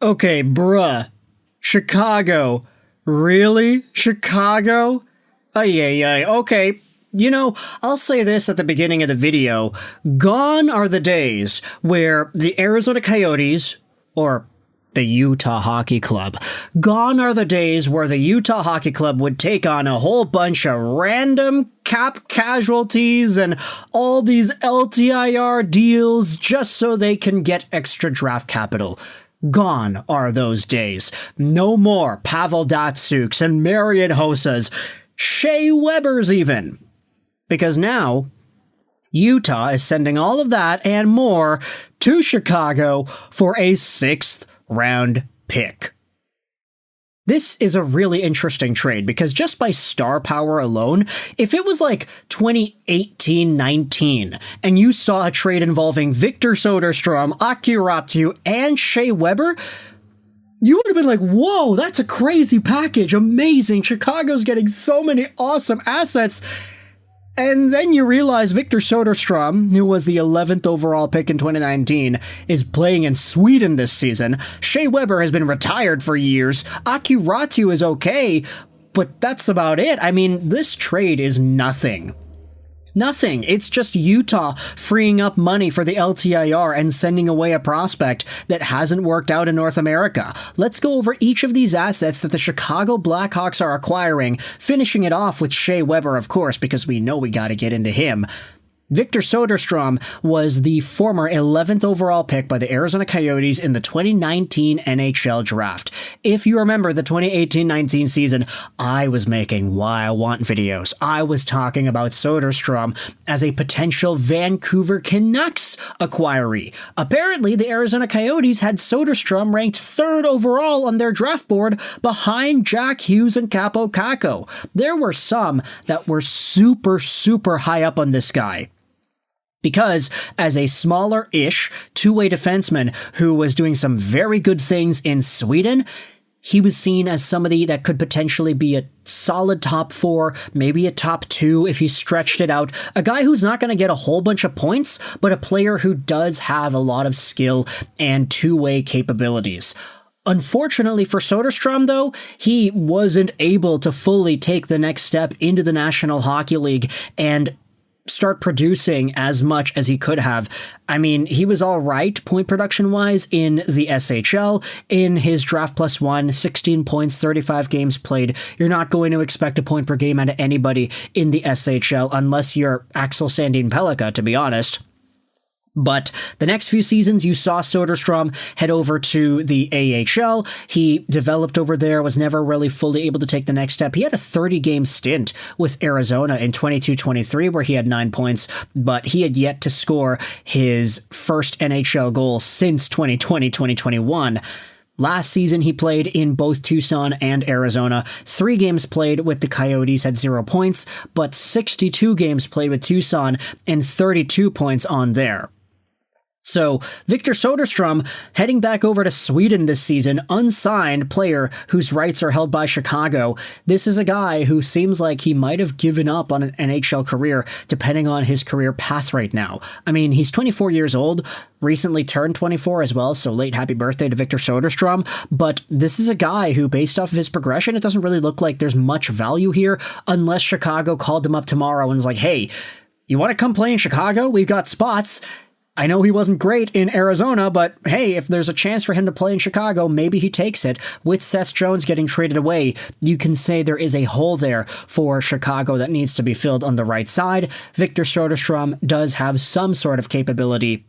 Okay, bruh. Chicago. Really? Chicago? Ay, ay, ay. Okay. I'll say this at the beginning of the video. Gone are the days where the Arizona Coyotes, or the Utah Hockey Club, gone are the days where the Utah Hockey Club would take on a whole bunch of random cap casualties and all these LTIR deals just so they can get extra draft capital. Gone are those days. No more Pavel Datsyuks and Marian Hosas, Shea Webers even. Because now, Utah is sending all of that and more to Chicago for a 6th round pick. This is a really interesting trade because just by star power alone, if it was like 2018-19 and you saw a trade involving Victor Soderstrom, Aki Raty, and Shea Weber, you would have been like, whoa, that's a crazy package. Amazing. Chicago's getting so many awesome assets. And then you realize Victor Soderstrom, who was the 11th overall pick in 2019, is playing in Sweden this season. Shea Weber has been retired for years. Aki Raty is okay, but that's about it. I mean, this trade is nothing. Nothing. It's just Utah freeing up money for the LTIR and sending away a prospect that hasn't worked out in North America. Let's go over each of these assets that the Chicago Blackhawks are acquiring, finishing it off with Shea Weber, of course, because we know we gotta get into him. Victor Soderstrom was the former 11th overall pick by the Arizona Coyotes in the 2019 NHL Draft. If you remember the 2018-19 season, I was making Why I Want videos. I was talking about Soderstrom as a potential Vancouver Canucks acquiree. Apparently, the Arizona Coyotes had Soderstrom ranked 3rd overall on their draft board behind Jack Hughes and Capo Caco. There were some that were super high up on this guy. Because as a smaller-ish two-way defenseman who was doing some very good things in Sweden, he was seen as somebody that could potentially be a solid top 4, maybe a top 2 if he stretched it out. A guy who's not going to get a whole bunch of points, but a player who does have a lot of skill and two-way capabilities. Unfortunately for Soderstrom, though, he wasn't able to fully take the next step into the National Hockey League and start producing as much as he could have. I mean, he was all right point production wise in the SHL. In his draft plus 1, 16 points, 35 games played. You're not going to expect a point per game out of anybody in the SHL unless you're Axel Sandin Pellikka, to be honest. But the next few seasons, you saw Soderstrom head over to the AHL. He developed over there, was never really fully able to take the next step. He had a 30-game stint with Arizona in 22-23 where he had 9 points, but he had yet to score his first NHL goal since 2020-2021. Last season, he played in both Tucson and Arizona. 3 games played with the Coyotes had 0 points, but 62 games played with Tucson and 32 points on there. So, Victor Soderstrom heading back over to Sweden this season, unsigned player whose rights are held by Chicago. This is a guy who seems like he might have given up on an NHL career depending on his career path right now. I mean, he's 24 years old, recently turned 24 as well, so late happy birthday to Victor Soderstrom, but this is a guy who, based off of his progression, it doesn't really look like there's much value here unless Chicago called him up tomorrow and was like, hey, you want to come play in Chicago? We've got spots. I know he wasn't great in Arizona, but hey, if there's a chance for him to play in Chicago, maybe he takes it. With Seth Jones getting traded away, you can say there is a hole there for Chicago that needs to be filled on the right side. Victor Soderstrom does have some sort of capability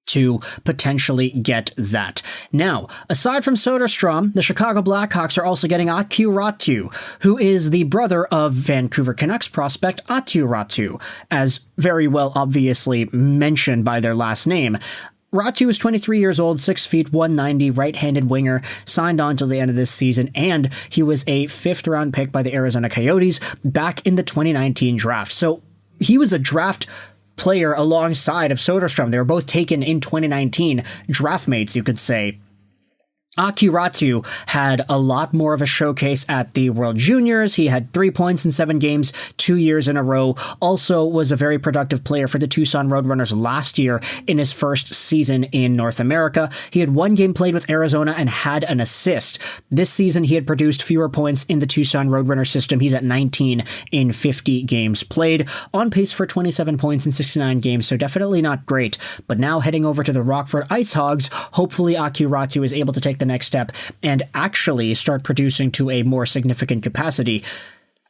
to potentially get that. Now, aside from Soderstrom, the Chicago Blackhawks are also getting Aki Raty, who is the brother of Vancouver Canucks prospect Aatu Raty, as very well obviously mentioned by their last name. Raty was 23 years old, 6 feet, 190, right-handed winger, signed on till the end of this season, and he was a 5th-round pick by the Arizona Coyotes back in the 2019 draft. So he was a draft player alongside of Soderstrom. They were both taken in 2019, draft mates, you could say. Akiratu had a lot more of a showcase at the World Juniors. He had 3 points in 7 games, 2 years in a row. Also was a very productive player for the Tucson Roadrunners last year in his first season in North America. He had 1 game played with Arizona and had an assist. This season, he had produced fewer points in the Tucson Roadrunner system. He's at 19 in 50 games played, on pace for 27 points in 69 games, so definitely not great. But now heading over to the Rockford Ice Hogs, hopefully Akiratu is able to take the next step and actually start producing to a more significant capacity.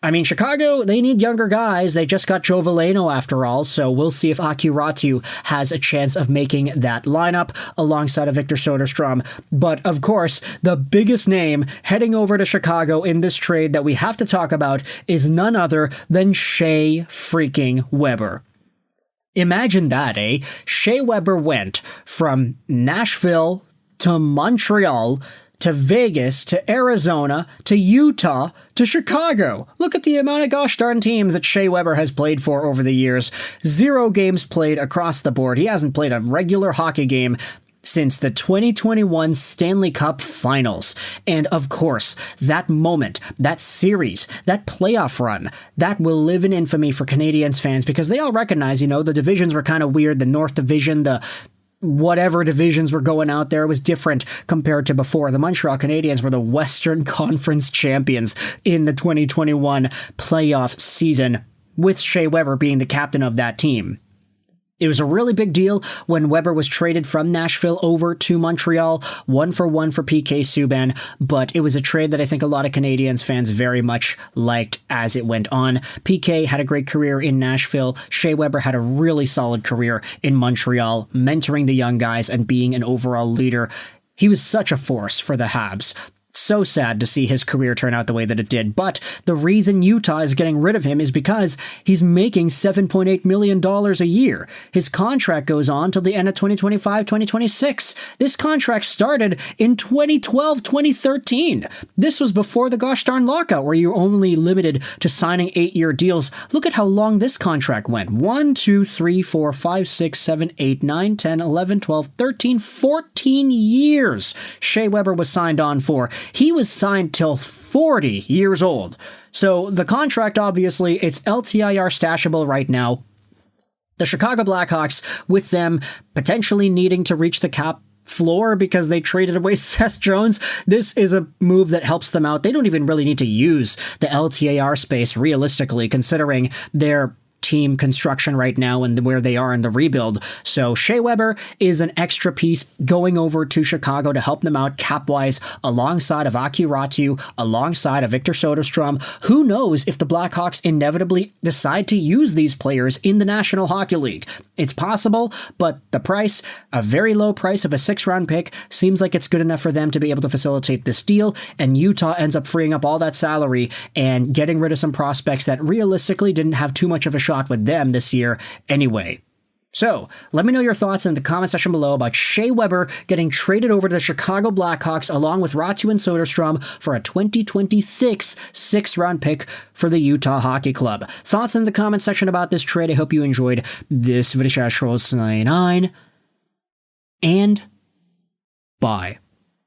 I mean, Chicago, they need younger guys. They just got Joe Veleno after all, so we'll see if Akiratu has a chance of making that lineup alongside of Victor Soderstrom. But of course, the biggest name heading over to Chicago in this trade that we have to talk about is none other than Shea freaking Weber. Imagine that, eh? Shea Weber went from Nashville to Montreal, to Vegas, to Arizona, to Utah, to Chicago. Look at the amount of gosh darn teams that Shea Weber has played for over the years. 0 games played across the board. He hasn't played a regular hockey game since the 2021 Stanley Cup Finals. And of course, that moment, that series, that playoff run, that will live in infamy for Canadiens fans because they all recognize, the divisions were kind of weird. The North Division, the whatever divisions were going out there was different compared to before. The Montreal Canadiens were the Western Conference champions in the 2021 playoff season, with Shea Weber being the captain of that team. It was a really big deal when Weber was traded from Nashville over to Montreal, 1-for-1 for PK Subban, but it was a trade that I think a lot of Canadiens fans very much liked as it went on. PK had a great career in Nashville. Shea Weber had a really solid career in Montreal, mentoring the young guys and being an overall leader. He was such a force for the Habs. So sad to see his career turn out the way that it did, but the reason Utah is getting rid of him is because he's making $7.8 million a year. His contract goes on till the end of 2025-2026. This contract started in 2012-2013. This was before the gosh darn lockout, where you're only limited to signing 8-year deals. Look at how long this contract went. 1, 2, 3, 4, 5, 6, 7, 8, 9, 10, 11, 12, 13, 14 years Shea Weber was signed on for. He was signed till 40 years old. So the contract, obviously, it's LTIR stashable right now. The Chicago Blackhawks, with them potentially needing to reach the cap floor because they traded away Seth Jones, this is a move that helps them out. They don't even really need to use the LTIR space realistically, considering their team construction right now and where they are in the rebuild. So Shea Weber is an extra piece going over to Chicago to help them out cap-wise, alongside of Akiratu, alongside of Victor Soderstrom. Who knows if the Blackhawks inevitably decide to use these players in the National Hockey League. It's possible, but the price, a very low price of a 6th-round pick, seems like it's good enough for them to be able to facilitate this deal, and Utah ends up freeing up all that salary and getting rid of some prospects that realistically didn't have too much of a shot with them this year anyway. So, let me know your thoughts in the comment section below about Shea Weber getting traded over to the Chicago Blackhawks along with Raty and Soderstrom for a 2026 6th-round pick for the Utah Hockey Club. Thoughts in the comment section about this trade. I hope you enjoyed this video. And bye.